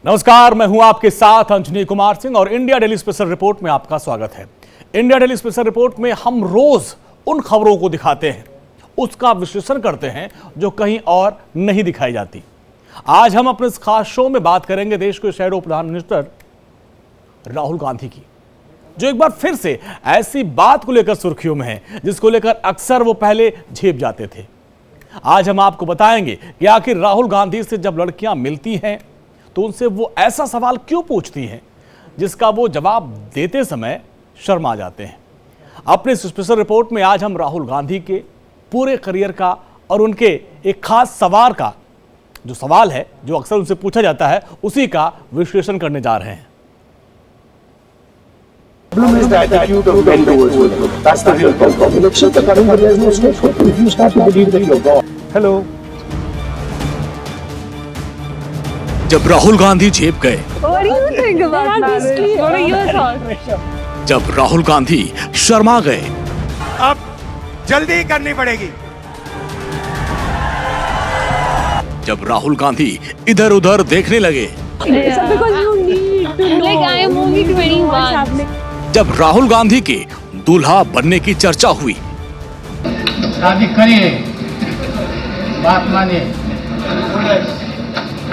नमस्कार, मैं हूं आपके साथ अंजनी कुमार सिंह और इंडिया डेली स्पेशल रिपोर्ट में आपका स्वागत है। इंडिया डेली स्पेशल रिपोर्ट में हम रोज उन खबरों को दिखाते हैं, उसका विश्लेषण करते हैं जो कहीं और नहीं दिखाई जाती। आज हम अपने इस खास शो में बात करेंगे देश के शैडो प्रधानमंत्री राहुल गांधी की, जो एक बार फिर से ऐसी बात को लेकर सुर्खियों में है जिसको लेकर अक्सर वो पहले झेप जाते थे। आज हम आपको बताएंगे कि आखिर राहुल गांधी से जब लड़कियां मिलती हैं तो उनसे वो ऐसा सवाल क्यों पूछती हैं जिसका वो जवाब देते समय शर्मा जाते हैं। अपने इस स्पेशल रिपोर्ट में आज हम राहुल गांधी के पूरे करियर का और उनके एक खास सवाल का जो सवाल है जो अक्सर उनसे पूछा जाता है उसी का विश्लेषण करने जा रहे हैं। problem is the attitude of men towards women. That's the real problem. Elections are coming, but there's no scope. If you start to believe that you're God. Hello. जब राहुल गांधी झेप गए, What do you think about marriage? What are your thoughts? जब राहुल गांधी शर्मा गए, अब जल्दी करनी पड़ेगी। जब राहुल गांधी इधर उधर देखने लगे, So because you need to know. Like I am only 21. जब राहुल गांधी के दूल्हा बनने की चर्चा हुई, शादी करिए, बात मानिए।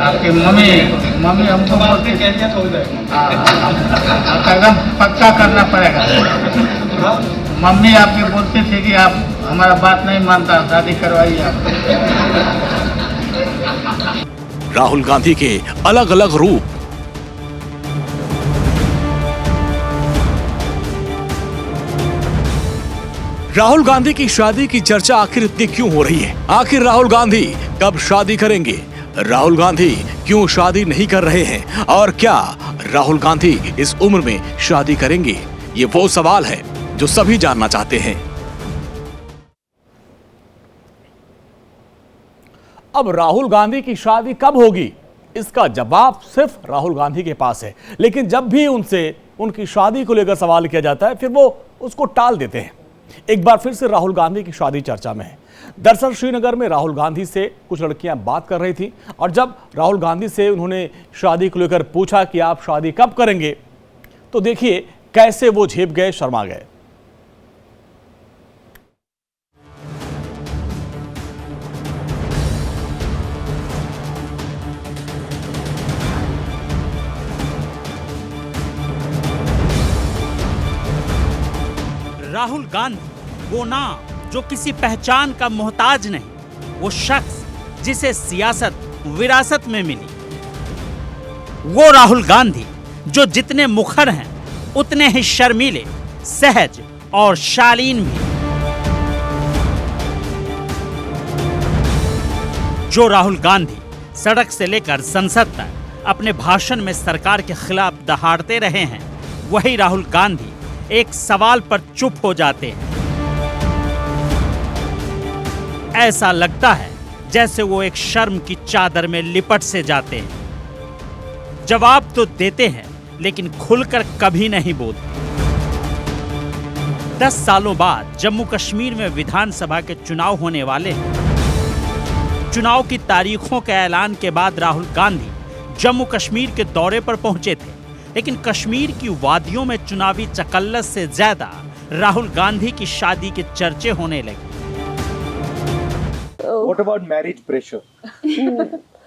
आपकी मम्मी हमको बोलती कदम पक्का करना पड़ेगा। मम्मी आपकी बोलती थी कि आप हमारा बात नहीं मानता, शादी करवाइए आप। राहुल गांधी के अलग अलग रूप, राहुल गांधी की शादी की चर्चा आखिर इतनी क्यों हो रही है? आखिर राहुल गांधी कब शादी करेंगे? राहुल गांधी क्यों शादी नहीं कर रहे हैं? और क्या राहुल गांधी इस उम्र में शादी करेंगे? ये वो सवाल है जो सभी जानना चाहते हैं। अब राहुल गांधी की शादी कब होगी, इसका जवाब सिर्फ राहुल गांधी के पास है। लेकिन जब भी उनसे उनकी शादी को लेकर सवाल किया जाता है फिर वो उसको टाल देते हैं। एक बार फिर से राहुल गांधी की शादी चर्चा में है। दरअसल श्रीनगर में राहुल गांधी से कुछ लड़कियां बात कर रही थी और जब राहुल गांधी से उन्होंने शादी को लेकर पूछा कि आप शादी कब करेंगे, तो देखिए कैसे वो झेप गए, शर्मा गए। राहुल गांधी वो नाम जो किसी पहचान का मोहताज नहीं, वो शख्स जिसे सियासत विरासत में मिली। वो राहुल गांधी जो जितने मुखर हैं उतने ही शर्मीले, सहज और शालीन भी। जो राहुल गांधी सड़क से लेकर संसद तक अपने भाषण में सरकार के खिलाफ दहाड़ते रहे हैं, वही राहुल गांधी एक सवाल पर चुप हो जाते हैं। ऐसा लगता है जैसे वो एक शर्म की चादर में लिपट से जाते हैं। जवाब तो देते हैं लेकिन खुलकर कभी नहीं बोलते। 10 सालों बाद जम्मू कश्मीर में विधानसभा के चुनाव होने वाले हैं। चुनाव की तारीखों के ऐलान के बाद राहुल गांधी जम्मू कश्मीर के दौरे पर पहुंचे थे, लेकिन कश्मीर की वादियों में चुनावी चकल्लस से ज्यादा राहुल गांधी की शादी के चर्चे होने लगे। What about marriage pressure?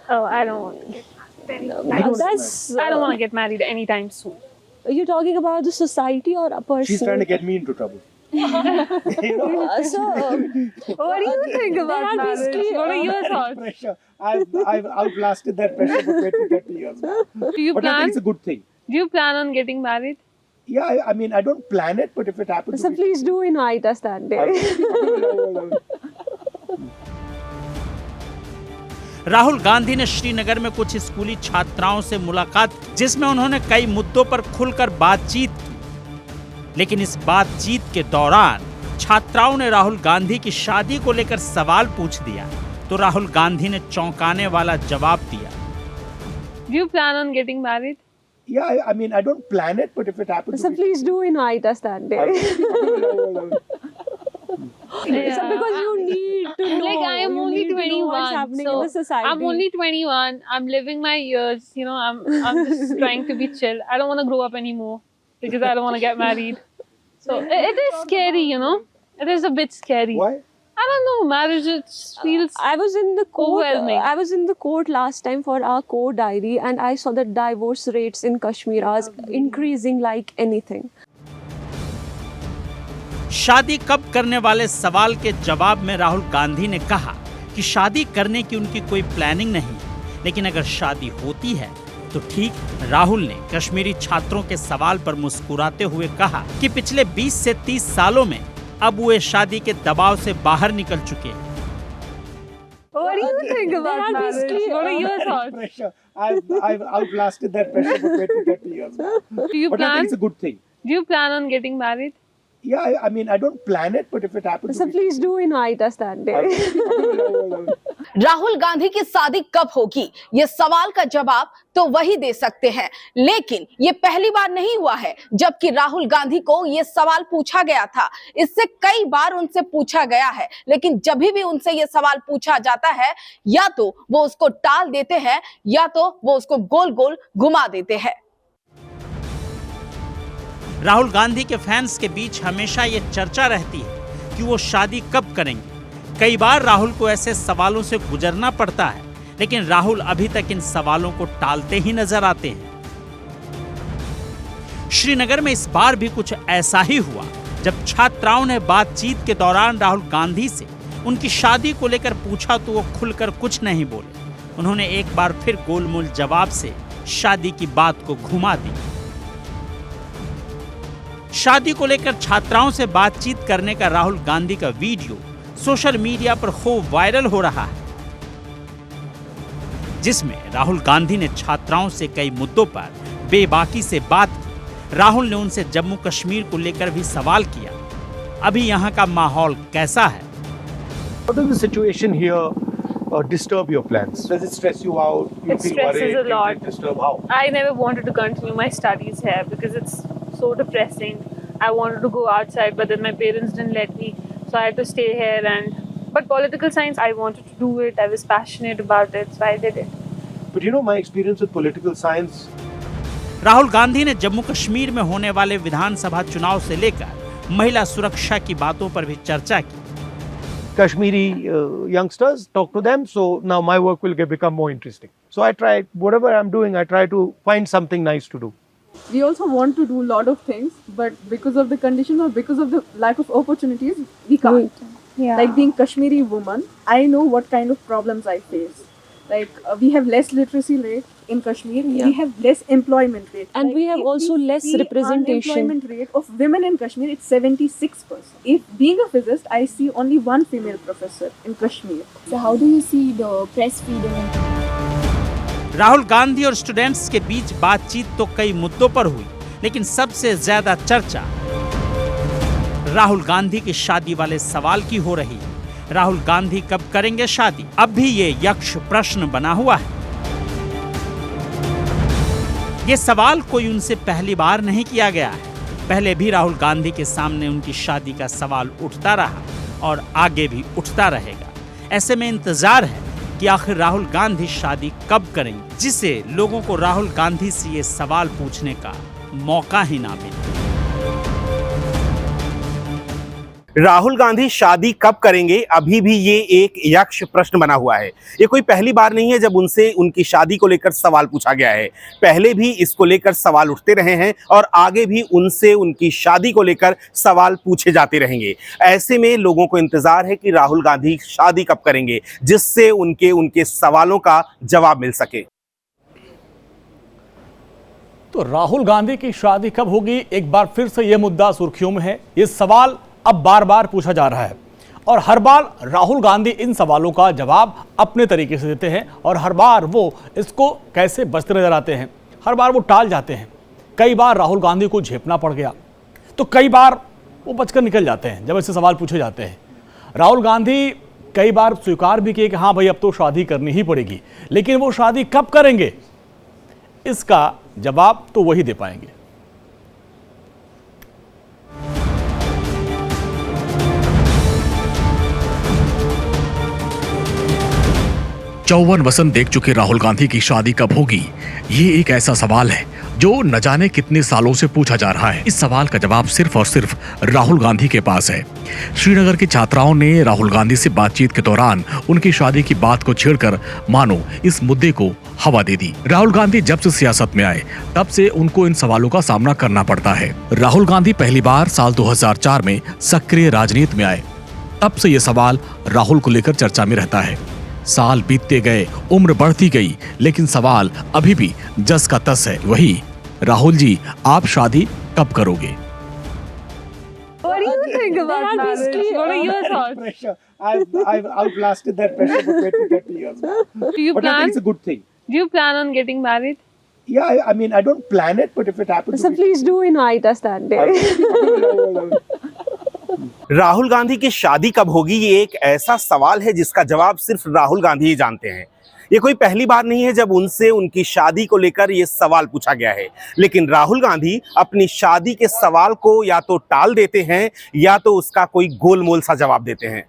Oh, I don't want to get married. I don't want to get married anytime soon. Are you talking about the society or a person? She's trying to get me into trouble. So, What do you think about are marriage? basically, What are your thoughts? Pressure. I've outlasted that pressure for 20-30 years now. Do you But I plan? think it's a good thing. Do you plan on getting married? Yeah, I mean, I don't plan it, but if it happens, so please do invite us that day. Rahul Gandhi ने श्रीनगर में कुछ स्कूली छात्राओं से मुलाकात की, जिसमें उन्होंने कई मुद्दों पर खुलकर बातचीत की। लेकिन इस बातचीत के दौरान छात्राओं ने राहुल गांधी की शादी को लेकर सवाल पूछ दिया, तो राहुल गांधी ने चौंकाने वाला जवाब दिया। Do you plan on getting married? Yeah, I mean, I don't plan it, but if it happens, So please do invite us that day. So because you need to know. Like I am you only need to know what's 21, happening so in the society. I'm only 21. I'm living my years. You know, I'm just trying to be chill. I don't want to grow up anymore because I don't want to get married. So it is scary, you know. It is a bit scary. Why? I don't know. Marriage just feels. I was in the court. Overwhelming. I was in the court last time for our court diary, and I saw the divorce rates in Kashmir are increasing like anything. शादी कब करने वाले सवाल के जवाब में राहुल गांधी ने कहा कि शादी करने की उनकी कोई प्लानिंग नहीं, लेकिन अगर शादी होती है तो ठीक। राहुल ने कश्मीरी छात्रों के सवाल पर मुस्कुराते हुए कहा कि पिछले 20 से 30 सालों में अब वे शादी के दबाव से बाहर निकल चुके हैं। What do you think about There are marriage? basically- What are your thoughts? Pressure. I've outlasted that pressure for 20-30 years now. Do you But I think plan? it's a good thing. Do you plan on getting married? Yeah, I mean, I don't plan it, but if it happens, So please do invite us that day. Rahul Gandhi की शादी कब होगी, ये सवाल का जवाब तो वही दे सकते हैं, लेकिन ये पहली बार नहीं हुआ है जबकि राहुल गांधी को ये सवाल पूछा गया था। इससे कई बार उनसे पूछा गया है, लेकिन जब भी उनसे ये सवाल पूछा जाता है या तो वो उसको टाल देते हैं या तो वो उसको गोल गोल घुमा देते हैं। राहुल गांधी के फैंस के बीच हमेशा ये चर्चा रहती है कि वो शादी कब करेंगे। कई बार राहुल को ऐसे सवालों से गुजरना पड़ता है, लेकिन राहुल अभी तक इन सवालों को टालते ही नजर आते हैं। श्रीनगर में इस बार भी कुछ ऐसा ही हुआ जब छात्राओं ने बातचीत के दौरान राहुल गांधी से उनकी शादी को लेकर पूछा तो वो खुलकर कुछ नहीं बोले। उन्होंने एक बार फिर गोलमोल जवाब से शादी की बात को घुमा दी। शादी को लेकर छात्राओं से बातचीत करने का राहुल गांधी का वीडियो सोशल मीडिया पर खूब वायरल हो रहा है, जिसमें राहुल गांधी ने छात्राओं से कई मुद्दों पर बेबाकी से बात की। राहुल ने उनसे जम्मू कश्मीर को लेकर भी सवाल किया। अभी यहाँ का माहौल कैसा है? How does the situation here disturb your plans? Does it stress you out? You It feel stresses worried? a lot. Does it disturb how? I never wanted to continue my studies here because it's so depressing. I wanted to go outside, but then my parents didn't let me, so I had to stay here. But political science, I wanted to do it. I was passionate about it, so I did it. But you know, my experience with political science. Rahul Gandhi ने जम्मू कश्मीर में होने वाले विधानसभा चुनाव से लेकर महिला सुरक्षा की बातों पर भी चर्चा की। Kashmiri youngsters, talk to them. So now my work will become more interesting. So I try, whatever I'm doing, I try to find something nice to do. We also want to do a lot of things, but because of the condition or because of the lack of opportunities, we can't. Yeah. Like being Kashmiri woman, I know what kind of problems I face. Like we have less literacy rate in Kashmir, we have less employment rate. And Like, we have if also we less see representation. Unemployment rate of women in Kashmir, it's 76%. If being a physicist, I see only one female professor in Kashmir. So how do you see the press freedom? Rahul Gandhi और students के बीच बातचीत तो कई मुद्दों पर हुई, लेकिन सबसे ज्यादा चर्चा राहुल गांधी की शादी वाले सवाल की हो रही है। राहुल गांधी कब करेंगे शादी? अब भी ये यक्ष प्रश्न बना हुआ है। ये सवाल कोई उनसे पहली बार नहीं किया गया है। पहले भी राहुल गांधी के सामने उनकी शादी का सवाल उठता रहा और आगे भी उठता रहेगा। ऐसे में इंतजार है कि आखिर राहुल गांधी शादी कब करेंगे, जिससे लोगों को राहुल गांधी से ये सवाल पूछने का मौका ही ना मिले। राहुल गांधी शादी कब करेंगे, अभी भी ये एक यक्ष प्रश्न बना हुआ है। ये कोई पहली बार नहीं है जब उनसे उनकी शादी को लेकर सवाल पूछा गया है। पहले भी इसको लेकर सवाल उठते रहे हैं और आगे भी उनसे उनकी शादी को लेकर सवाल पूछे जाते रहेंगे। ऐसे में लोगों को इंतजार है कि राहुल गांधी शादी कब करेंगे, जिससे उनके सवालों का जवाब मिल सके। तो राहुल गांधी की शादी कब होगी, एक बार फिर से यह मुद्दा सुर्खियों में है। ये सवाल अब बार बार पूछा जा रहा है और हर बार राहुल गांधी इन सवालों का जवाब अपने तरीके से देते हैं और हर बार वो इसको कैसे बचते नजर आते हैं। हर बार वो टाल जाते हैं। कई बार राहुल गांधी को झेपना पड़ गया तो कई बार वो बचकर निकल जाते हैं जब ऐसे सवाल पूछे जाते हैं। राहुल गांधी कई बार स्वीकार भी किए कि हाँ भाई अब तो शादी करनी ही पड़ेगी, लेकिन वो शादी कब करेंगे इसका जवाब तो वही दे पाएंगे। 54 वसंत देख चुके राहुल गांधी की शादी कब होगी, ये एक ऐसा सवाल है जो न जाने कितने सालों से पूछा जा रहा है। इस सवाल का जवाब सिर्फ और सिर्फ राहुल गांधी के पास है। श्रीनगर की छात्राओं ने राहुल गांधी से बातचीत के दौरान उनकी शादी की बात को छेड़कर मानो इस मुद्दे को हवा दे दी। राहुल गांधी जब से सियासत में आए तब से उनको इन सवालों का सामना करना पड़ता है। राहुल गांधी पहली बार साल 2004 में सक्रिय राजनीति में आए, तब से ये सवाल राहुल को लेकर चर्चा में रहता है। साल बीतते गए, उम्र बढ़ती गई, लेकिन सवाल अभी भी जस का तस है। वही, राहुल जी आप शादी कब करोगे? What do you think about marriage? What are your thoughts? Pressure. I've outlasted that pressure for 20-30 years. Do you But I plan? think it's a good thing. Do you plan on getting married? Yeah, I mean, I don't plan it, but if it happens, So please do invite us that day. Rahul Gandhi की शादी कब होगी, ये एक ऐसा सवाल है जिसका जवाब सिर्फ राहुल गांधी ही जानते हैं। ये कोई पहली बार नहीं है जब उनसे उनकी शादी को लेकर ये सवाल पूछा गया है, लेकिन राहुल गांधी अपनी शादी के सवाल को या तो टाल देते हैं या तो उसका कोई गोलमोल सा जवाब देते हैं।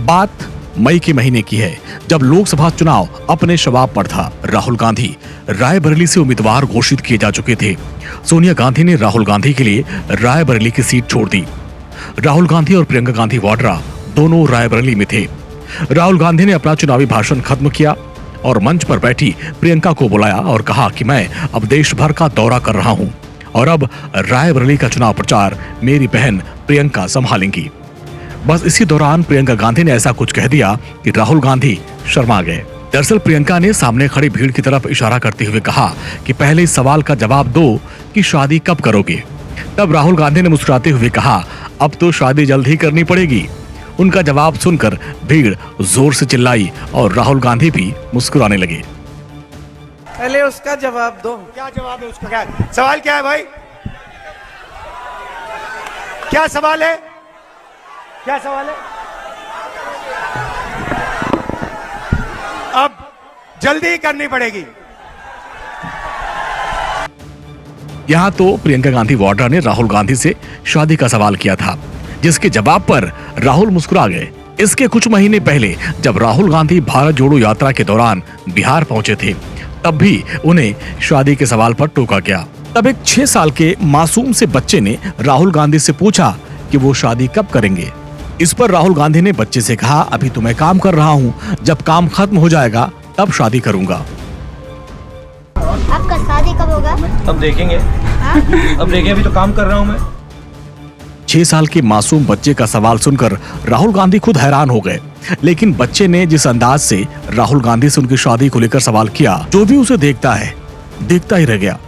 बात मई के महीने की है, जब लोकसभा चुनाव अपने शबाब पर था। राहुल गांधी रायबरेली से उम्मीदवार घोषित किए जा चुके थे। सोनिया गांधी ने राहुल गांधी के लिए रायबरेली की सीट छोड़ दी। राहुल गांधी और प्रियंका गांधी वाड्रा दोनों रायबरेली में थे। राहुल गांधी ने अपना चुनावी भाषण खत्म किया और मंच पर बैठी प्रियंका को बुलाया और कहा कि मैं अब देश भर का दौरा कर रहा हूं और अब रायबरेली का चुनाव प्रचार मेरी बहन प्रियंका संभालेंगी। बस इसी दौरान प्रियंका गांधी ने ऐसा कुछ कह दिया कि राहुल गांधी शर्मा गए। दरअसल प्रियंका ने सामने खड़ी भीड़ की तरफ इशारा करते हुए कहा कि पहले इस सवाल का जवाब दो कि शादी कब करोगे। तब राहुल गांधी ने मुस्कुराते हुए कहा, अब तो शादी जल्द ही करनी पड़ेगी। उनका जवाब सुनकर भीड़ जोर से चिल्लाई और राहुल गांधी भी मुस्कुराने लगे। पहले उसका जवाब दो। क्या जवाब है उसका? क्या सवाल क्या है भाई? क्या सवाल है? क्या सवाल है? अब जल्दी करनी पड़ेगी। यहाँ तो प्रियंका गांधी वाड्रा ने राहुल गांधी से शादी का सवाल किया था, जिसके जवाब पर राहुल मुस्कुरा गए। इसके कुछ महीने पहले जब राहुल गांधी भारत जोड़ो यात्रा के दौरान बिहार पहुंचे थे, तब भी उन्हें शादी के सवाल पर टोका गया। तब एक 6 साल के मासूम से बच्चे ने राहुल गांधी से पूछा कि वो शादी कब करेंगे। इस पर राहुल गांधी ने बच्चे से कहा, अभी तो मैं काम कर रहा हूँ, जब काम खत्म हो जाएगा तब शादी करूंगा। आपका शादी कब होगा? अब देखेंगे। अब देखेंगे, अभी तो काम कर रहा हूँ मैं। 6 साल के मासूम बच्चे का सवाल सुनकर राहुल गांधी खुद हैरान हो गए, लेकिन बच्चे ने जिस अंदाज से राहुल गांधी से उनकी शादी को लेकर सवाल किया, जो भी उसे देखता ही रह गया।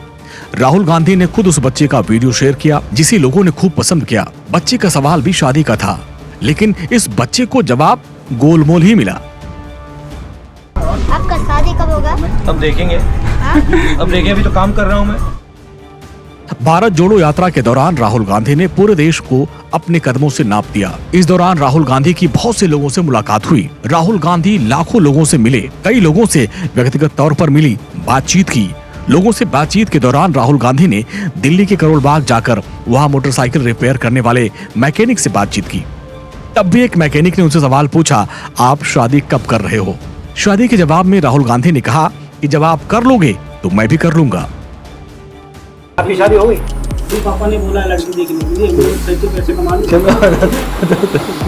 राहुल गांधी ने खुद उस बच्चे का वीडियो शेयर किया, जिसे लोगों ने खूब पसंद किया। बच्चे का सवाल भी शादी का था, लेकिन इस बच्चे को जवाब गोलमोल ही मिला। आपका शादी कब होगा? अब देखेंगे। अब देखेंगे, अभी तो काम कर रहा हूँ मैं। भारत जोड़ो यात्रा के दौरान राहुल गांधी ने पूरे देश को अपने कदमों से नाप दिया। इस दौरान राहुल गांधी की बहुत से लोगों से मुलाकात हुई। राहुल गांधी लाखों लोगों से मिले, कई लोगों से व्यक्तिगत तौर पर मिली, बातचीत की। लोगों से बातचीत के दौरान राहुल गांधी ने दिल्ली के करोल बाग जाकर वहां मोटरसाइकिल रिपेयर करने वाले मैकेनिक से बातचीत की। तब भी एक मैकेनिक ने उनसे सवाल पूछा, आप शादी कब कर रहे हो? शादी के जवाब में राहुल गांधी ने कहा कि जब आप कर लोगे तो मैं भी कर लूंगा। आपकी शादी हो गई? तो पापा ने बोला लड़की देखने के लिए, पैसे कमा लूं।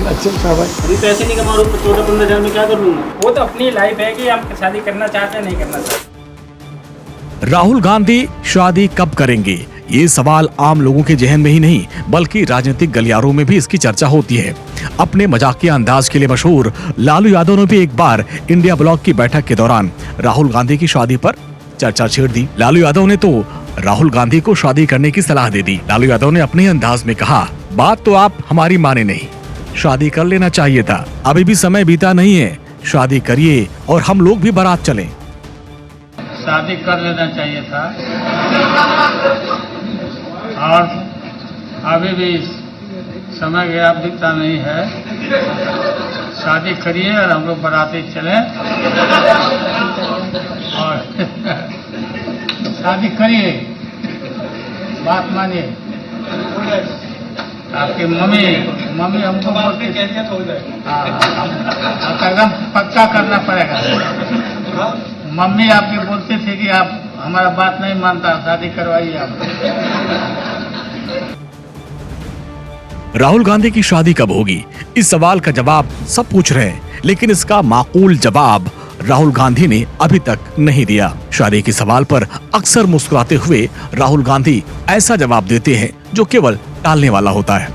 अच्छा भाई, अभी पैसे नहीं कमा रहा हूँ, 14-15 हज़ार में क्या कर लूंगा? वो तो अपनी लाइफ है कि आप शादी करना चाहते हैं नहीं करना चाहते। राहुल गांधी शादी कब करेंगे, ये सवाल आम लोगों के जहन में ही नहीं बल्कि राजनीतिक गलियारों में भी इसकी चर्चा होती है। अपने मजाकिया अंदाज के लिए मशहूर लालू यादव ने भी एक बार इंडिया ब्लॉक की बैठक के दौरान राहुल गांधी की शादी पर चर्चा छेड़ दी। लालू यादव ने तो राहुल गांधी को शादी करने की सलाह दे दी। लालू यादव ने अपने अंदाज में कहा, बात तो आप हमारी माने नहीं, शादी कर लेना चाहिए था, अभी भी समय बीता नहीं है, शादी करिए और हम लोग भी बारात चलें। शादी कर लेना चाहिए था और अभी भी समय गया बीता नहीं है, शादी करिए और हम लोग बाराती चलें और शादी करिए, बात मानिए। आपकी मम्मी मम्मी हमको बोलती एकदम पक्का करना पड़ेगा। मम्मी आपकी बोलती थी कि आप हमारा बात नहीं मानता, शादी करवाइए आप। राहुल गांधी की शादी कब होगी, इस सवाल का जवाब सब पूछ रहे हैं, लेकिन इसका माकूल जवाब राहुल गांधी ने अभी तक नहीं दिया। शादी के सवाल पर अक्सर मुस्कुराते हुए राहुल गांधी ऐसा जवाब देते हैं जो केवल टालने वाला होता है।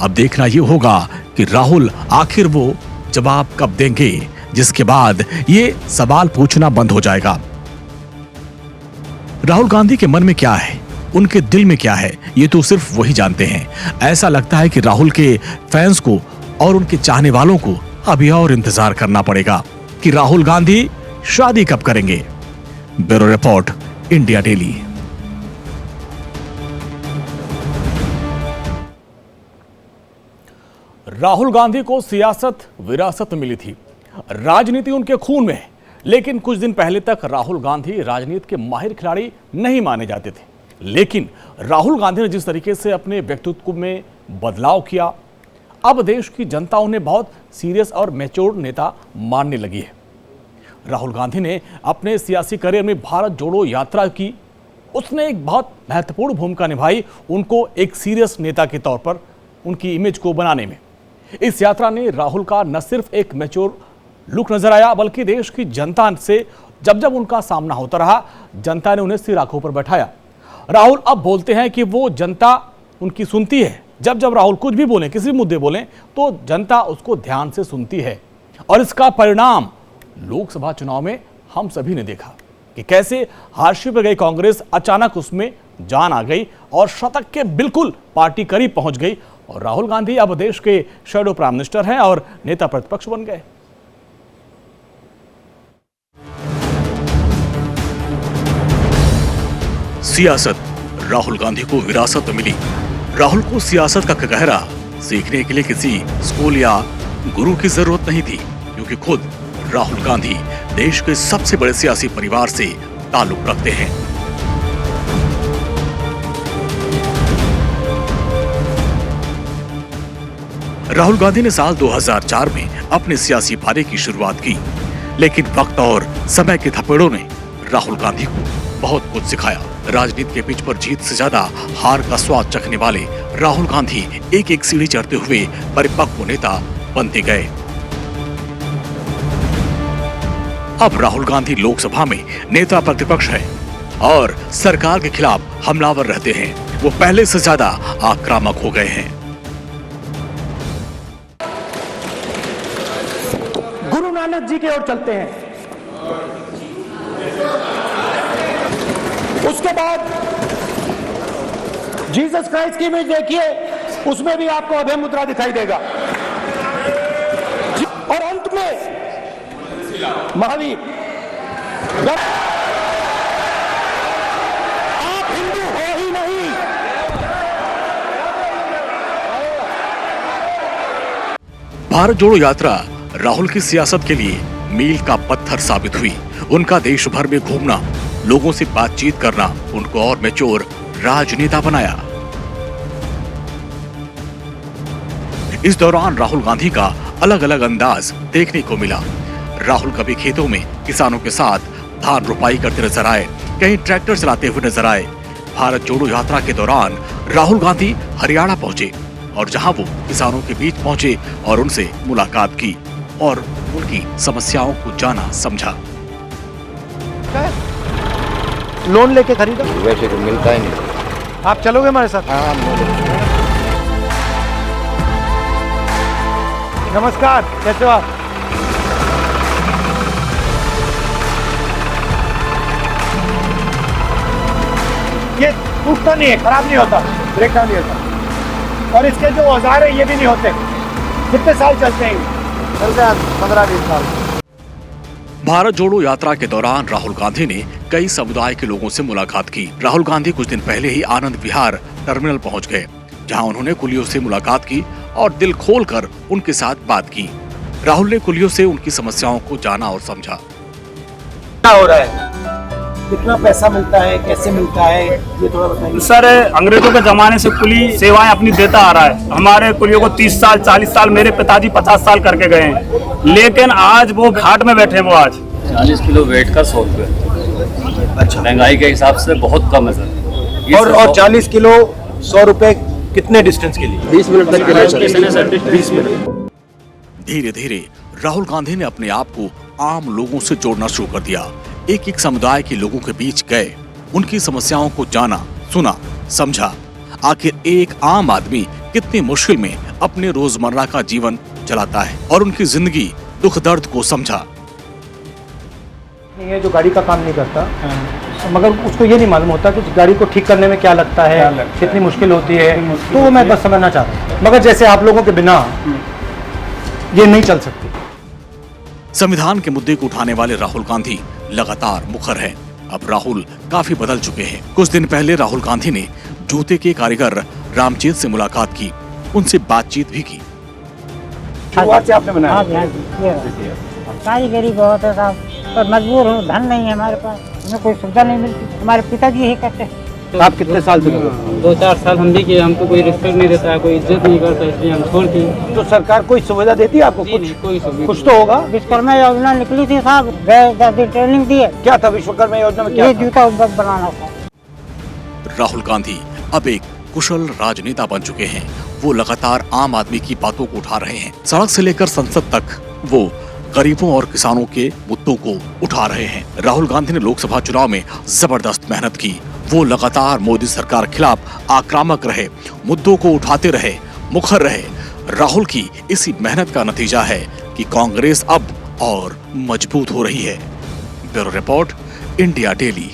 अब देखना ये होगा कि राहुल आखिर वो जवाब कब देंगे जिसके बाद ये सवाल पूछना बंद हो जाएगा। राहुल गांधी के मन में क्या है, उनके दिल में क्या है, ये तो सिर्फ वही जानते हैं। ऐसा लगता है कि राहुल के फैंस को और उनके चाहने वालों को अभी और इंतजार करना पड़ेगा कि राहुल गांधी शादी कब करेंगे। Bureau report, India daily. Rahul Gandhi को सियासत विरासत मिली थी, राजनीति उनके खून में है, लेकिन कुछ दिन पहले तक राहुल गांधी राजनीति के माहिर खिलाड़ी नहीं माने जाते थे। लेकिन राहुल गांधी ने जिस तरीके से अपने व्यक्तित्व में बदलाव किया, अब देश की जनता उन्हें बहुत सीरियस और मैच्योर नेता मानने लगी है। राहुल गांधी ने अपने सियासी करियर में भारत जोड़ो यात्रा की, उसने एक बहुत महत्वपूर्ण भूमिका निभाई उनको एक सीरियस नेता के तौर पर उनकी इमेज को बनाने में। इस यात्रा ने राहुल का न सिर्फ एक मैच्योर लुक नजर आया, बल्कि देश की जनता से जब जब उनका सामना होता रहा, जनता ने उन्हें सिर आंखों पर बैठाया। राहुल अब बोलते हैं कि वो जनता उनकी सुनती है। जब जब राहुल कुछ भी बोलें, किसी भी मुद्दे बोलें, तो जनता उसको ध्यान से सुनती है। और इसका परिणाम लोकसभा चुनाव में हम सभी ने देखा कि कैसे हाशिए पर गई कांग्रेस अचानक उसमें जान आ गई और शतक के बिल्कुल पार्टी करीब पहुंच गई और राहुल गांधी अब देश के शैडो प्राइम मिनिस्टर हैं और नेता प्रतिपक्ष बन गए। सियासत राहुल गांधी को विरासत मिली। राहुल को सियासत का गहरा सीखने के लिए किसी स्कूल या गुरु की जरूरत नहीं थी, क्योंकि खुद राहुल गांधी देश के सबसे बड़े सियासी परिवार से ताल्लुक रखते हैं। राहुल गांधी ने साल 2004 में अपने सियासी पारी की शुरुआत की, लेकिन वक्त और समय के थपेड़ों ने राहुल गांधी को बहुत कुछ सिखाया। राजनीति के पिच पर जीत से ज्यादा हार का स्वाद चखने वाले राहुल गांधी एक एक सीढ़ी चढ़ते हुए परिपक्व नेता बनते गए। अब राहुल गांधी लोकसभा में नेता प्रतिपक्ष है और सरकार के खिलाफ हमलावर रहते हैं। वो पहले से ज्यादा आक्रामक हो गए हैं। गुरु नानक जी की ओर चलते हैं। उसके बाद जीसस क्राइस्ट की इमेज देखिए, उसमें भी आपको अभय मुद्रा दिखाई देगा। और अंत में महावीर। आप हिंदू हो ही नहीं। भारत जोड़ो यात्रा राहुल की सियासत के लिए मील का पत्थर साबित हुई। उनका देश भर में घूमना, लोगों से बातचीत करना उनको और मैच्योर राजनेता बनाया। इस दौरान राहुल गांधी का अलग अलग अंदाज देखने को मिला। राहुल कभी खेतों में किसानों के साथ धान रुपाई करते नजर आए, कहीं ट्रैक्टर चलाते हुए नजर आए। भारत जोड़ो यात्रा के दौरान राहुल गांधी हरियाणा पहुंचे और जहां वो किसानों के बीच पहुंचे और उनसे मुलाकात की और उनकी समस्याओं को जाना समझा। लोन लेके खरीदा? वैसे तो मिलता ही नहीं। आप चलोगे हमारे साथ? हाँ। नमस्कार, कैसे हो आप? ये टूटता नहीं है, खराब नहीं होता, ब्रेक डाउन नहीं होता। और इसके जो औजार है ये भी नहीं होते। कितने साल चलते हैं? चलते हैं 15-20 साल। भारत जोड़ो यात्रा के दौरान राहुल गांधी ने कई समुदाय के लोगों से मुलाकात की। राहुल गांधी कुछ दिन पहले ही आनंद विहार टर्मिनल पहुंच गए, जहां उन्होंने कुलियों से मुलाकात की और दिल खोलकर उनके साथ बात की। राहुल ने कुलियों से उनकी समस्याओं को जाना और समझा। क्या हो रहा है? कितना पैसा मिलता है, कैसे मिलता है, ये थोड़ा बताइए। सर अंग्रेजों के जमाने से कुली सेवाएं अपनी देता आ रहा है। हमारे कुलियों को 30 साल 40 साल, मेरे पिताजी 50 साल करके गए हैं, लेकिन आज वो घाट में बैठे हैं। वो आज 40 किलो वेट का 100 रुपये। अच्छा, महंगाई के हिसाब से बहुत कम है सर। और 40 किलो 100 रुपये कितने डिस्टेंस के लिए? 20 मिनट तक के लिए। 20 मिनट। धीरे धीरे राहुल गांधी ने अपने आप को आम लोगों से जोड़ना शुरू कर दिया। एक एक समुदाय के लोगों के बीच गए, उनकी समस्याओं को जाना, सुना, समझा। आखिर एक आम आदमी कितनी मुश्किल में अपने रोजमर्रा का जीवन चलाता है और उनकी जिंदगी दुख दर्द को समझा। ये जो गाड़ी का काम नहीं करता, मगर उसको ये नहीं मालूम होता कि गाड़ी को ठीक करने में क्या लगता है, कितनी मुश्किल होती है, तो वो मैं बस समझना चाहता हूँ। मगर जैसे आप लोगों के बिना ये नहीं चल सकती। संविधान के मुद्दे को उठाने वाले राहुल गांधी लगातार मुखर हैं। अब राहुल काफी बदल चुके हैं। कुछ दिन पहले राहुल गांधी ने जूते के कारीगर रामचेत से मुलाकात की, उनसे बातचीत भी की। शुरुआत से आपने बनाया? कारीगरी बहुत है साहब, पर मजबूर हूँ, धन नहीं है हमारे पास, हमें कोई सुविधा नहीं मिलती। हमारे पिताजी यही करते हैं। तो आप कितने साल से? 2-4 साल हम भी किए, हमको कोई रिस्पेक्ट नहीं देता है, कोई इज्जत नहीं करता, इसलिए हम छोड़ दिए। तो सरकार कोई सुविधा देती है आपको? कुछ तो होगा। विश्वकर्मा योजना निकली थी साहब, 10 दिन ट्रेनिंग दी है। क्या था विश्वकर्मा योजना में? क्या ये जूता बनाना था। राहुल गांधी अब एक कुशल राजनेता बन चुके हैं। वो लगातार आम आदमी की बातों को उठा रहे हैं। सड़क से लेकर संसद तक वो गरीबों और किसानों के मुद्दों को उठा रहे हैं। राहुल गांधी ने लोकसभा चुनाव में जबरदस्त मेहनत की। वो लगातार मोदी सरकार खिलाफ आक्रामक रहे, मुद्दों को उठाते रहे, मुखर रहे। राहुल की इसी मेहनत का नतीजा है कि कांग्रेस अब और मजबूत हो रही है। Bureau report, India daily.